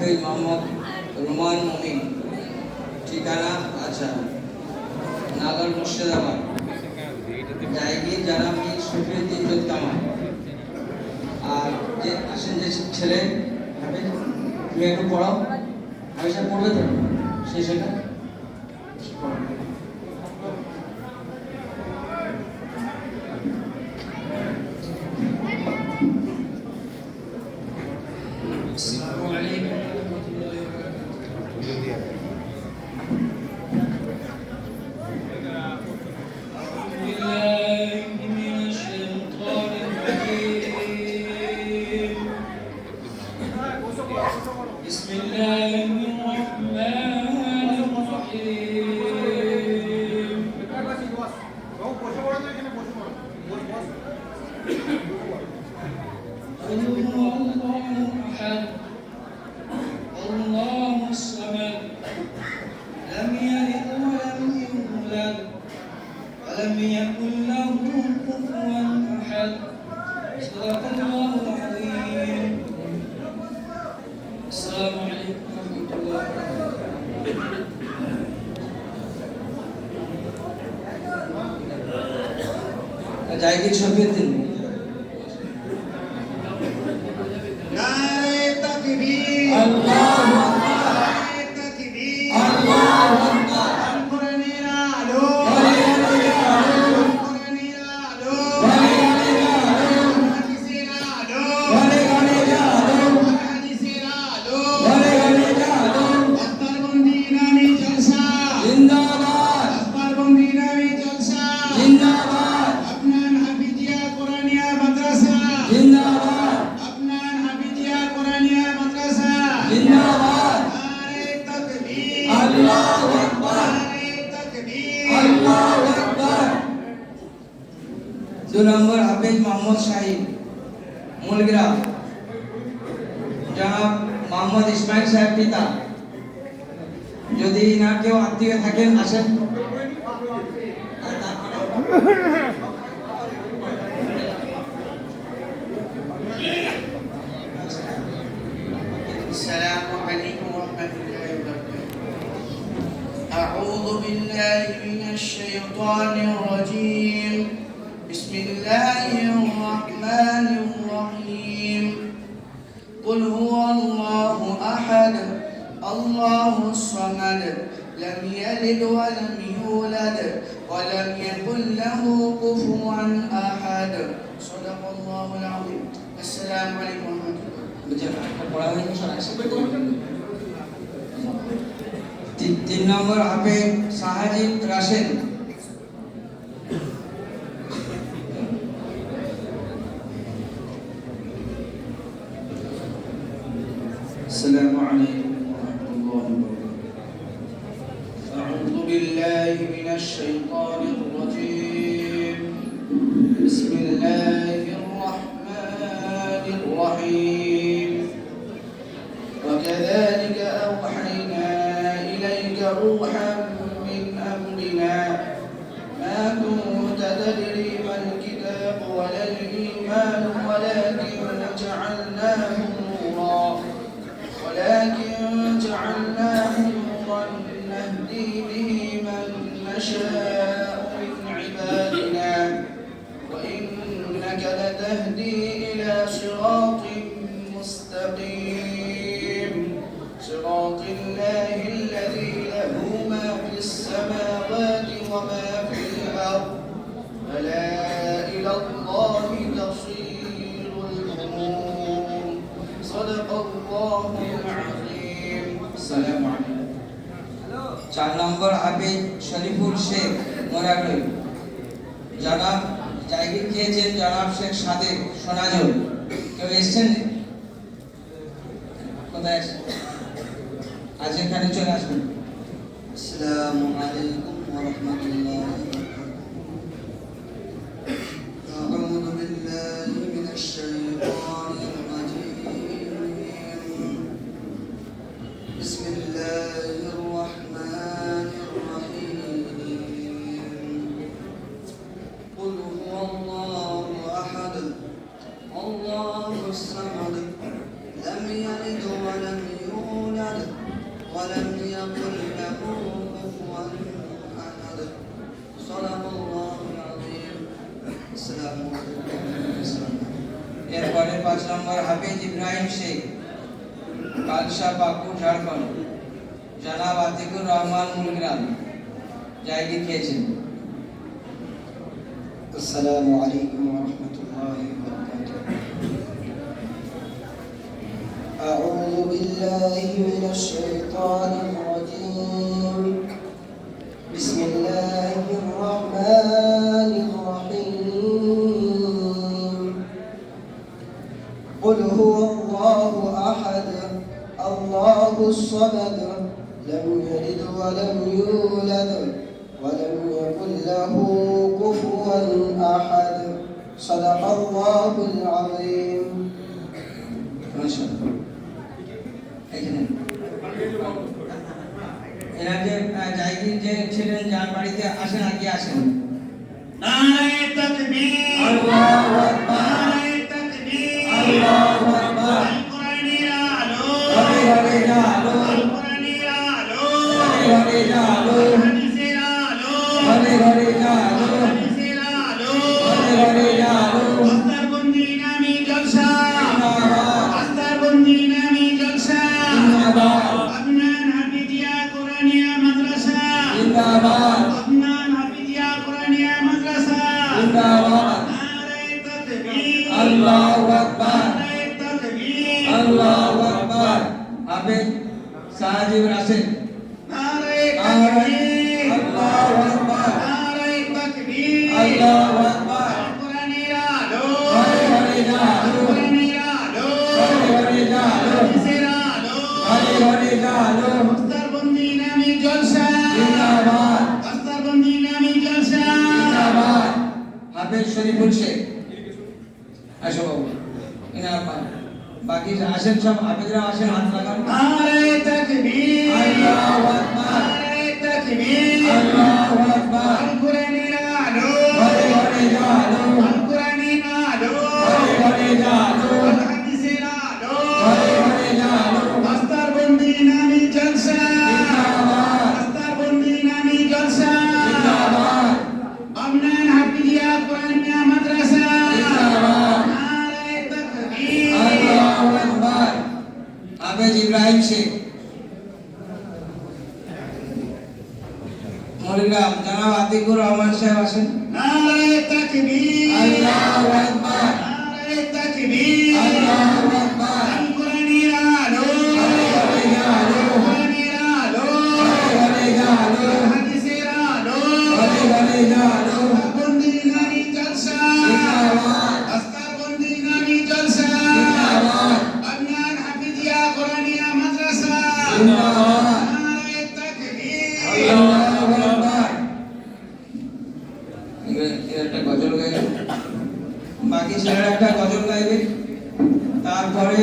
হাফেজ মোহাম্মদ রোমান মমিন, ঠিকানা আচ্ছা নাগর মুর্শিদাবাদ, জায়গি জানাব মীর শফিউদ্দিন কামাল। আর যে আসেন যে ছেলে হাফেজ, তুমি একটু পড়াও, হাফেজা পড়বে তো সেটা بسم الله الرحمن الرحيم قل هو الله أحد الله الصمد لم يلد ولم يولد ولم يكن له كفوا أحد صدق الله العظيم. السلام عليكم ورحمة الله وبركاته. জায়গি শফিউদ্দিন। নারে তাকবীর, আল্লাহু নারে তাকবীর, আল্লাহু আকবার। কোরআনের আলো, কোরআনের আলো, কোরআনের আলো, কোরআনের আলো, হাদিসের আলো, কোরআনের আলো, হাদিসের আলো, কোরআনের আলো। আখতারবন্দি ইনামি জলসা, জিন্দাবাদ, আখতারবন্দি ইনামি জলসা, জিন্দাবাদ, আপনার হাফিজিয়া কোরআনিয়া মাদ্রাসা, জিন্দাবাদ, আপনার হাফিজিয়া কোরআনিয়া মাদ্রাসা, জিন্দাবাদ। নারে তাকবীর, আল্লাহু আকবার, নারে তাকবীর। আল্লাহু আকবার। 2 নম্বর হাফেজ মোহাম্মদ শাহিদ, মূলগ্রাম, জনাব মোহাম্মদ ইসমাইল সাহেব পিতা। যদি না কেউ আত্মীয় থাকেন আসেন। السلام عليكم ورحمة الله وبركاته. أعوذ بالله من الشيطان الرجيم. بسم الله الرحمن الرحيم. قل هو الله أحد الله الصمد لم يلد ولم يولد ولم يكن له كفوا أحد صدق الله العظيم. السلام عليكم ورحمة الله. পড়া হয়নি তিন নম্বর হাফেজ সাহাজিব রাশেদ। السلام عليكم ورحمة الله وبركاته. أعوذ بالله من الشيطان الرجيم. بسم الله الرحمن الرحيم. وكذلك أوحينا إليك روحا من أمرنا ما كنت تدري ما الكتاب ولا الإيمان ولكن جعلناه نورا نهدي به من نشاء من عبادنا وإنك لتهدي إلى صراط مستقيم صراط الله الذي له ما في السماوات وما في الأرض ألا إلى الله تصير الأمور صدق الله العظيم. السلام عليكم. 4 নম্বর হাফেজ শরীফুল শেখ মোরাকলি। জনাব জায়গি খেয়েছেন জনাব শেখ সাদেক সোনাজুল। কেউ এসছেন? কোথায় এসছেন? আজ এখানে চলে আসবেন। আসসালামু আলাইকুম ওয়া রাহমাতুল্লাহি ওয়া বারাকাতুহু। আউযু বিল্লাহি মিনাশ শাইতানির রাজীম। বিসমিল্লাহির রাহমানির রহিম। কুল হুয়াল্লাহু আহাদ আল্লাহুস সামাদ লাম ইয়ালিদ ওয়া লাম ইউলাদ 5 নম্বর হাফিজ ইব্রাহিম শেখ, কালসা পাকুড় ঝাড়খণ্ড, জনাব আতিকুর রহমান মুলগ্রাম জায়গি খেয়েছেন। السلام عليكم ورحمة الله وبركاته. أعوذ بالله من الشيطان الرجيم. بسم الله الرحمن الرحيم. قل هو الله أحد الله الصمد لم يلد ولم يولد ولم يكن له كفوا أحد. صدق الله العظيم. এনাকে জায়গি যে ছিলেন যার বাড়িতে আসেন আগে আসেন। নারে তাকবীর, আল্লাহু আকবার, নারে তাকবীর, আল্লাহু আকবার। আল কোরআনের আলো, হরে হরে আলো, আল কোরআনের আলো, হরে হরে আলো, হাদিসের আলো, হরে হরে আলো, হাদিসের আলো, হরে হরে আলো। আস্তারবন্দি নামি জলসা, জিন্দাবাদ, আস্তারবন্দি নামি জলসা, জিন্দাবাদ, আদনান হাফিজিয়া কোরআনিয়া মাদ্রাসা, জিন্দাবাদ, আদনান হাফিজিয়া কোরআনিয়া মাদ্রাসা, জিন্দাবাদ। নারে তাকবীর, আল্লাহু আকবার, নারে তাকবীর, আল্লাহু আকবার। হাফেজ সাজিব রাশেদ, নারে নারে তাকবীর, আল্লাহু আকবার, নারে তাকবীর, আল্লাহু আকবার। আল কোরআনের আলো, হরে হরে আল আলো, কোরআনের আলো, হরে হরে আলো, হাদিসের আলো, হরে হরে আলো। আস্তারবন্দি নামি জলসা, জিন্দাবাদ, আস্তারবন্দি নামি জলসা, জিন্দাবাদ। হাফেজ শরীফুল শেখ, আসো বাবু ইনার পান। বাকি আসেন সব হাফেজরা আসেন, হাত লাগান। নারে তাকবীর, আল্লাহু আকবার, নারে তাকবীর, আল্লাহু আকবার। আল কোরআনের আলো, হরে হরে আলো, আল কোরআনের আলো, হরে হরে আলো, আল হাদিসের আলো, হরে হরে আলো। আস্তারবন্দি নামি জলসা, জিন্দাবাদ, আস্তারবন্দি নামি জলসা, জিন্দাবাদ, আদনান হাফিজিয়া কোরআনিয়া মাদ্রাসা, জিন্দাবাদ। নারে তাকবীর, আল্লাহু আকবার। হাফেজ ইব্রাহিম শেখ, মুলগ্রাম, জনাব আতিকুর রহমান সাহেব আসেন। নারে তাকবীর, আল্লাহু আকবার, নারে তাকবীর, আল্লাহু আকবার। আল কোরআনের আলো, হরে হরে আলো, আল কোরআনের আলো, হরে হরে আলো, আল হাদিসের আলো, হরে হরে আলো। আস্তারবন্দি নামি জলসা, জিন্দাবাদ, আস্তারবন্দি নামি জলসা, জিন্দাবাদ, আদনান হাফিজিয়া কোরআনিয়া মাদ্রাসা, জিন্দাবাদ। নারে তাকবীর, আল্লাহু আকবার। এবার একটা গজল গাইবে, বাকি ছেলেরা একটা গজল গাইবে, তারপরে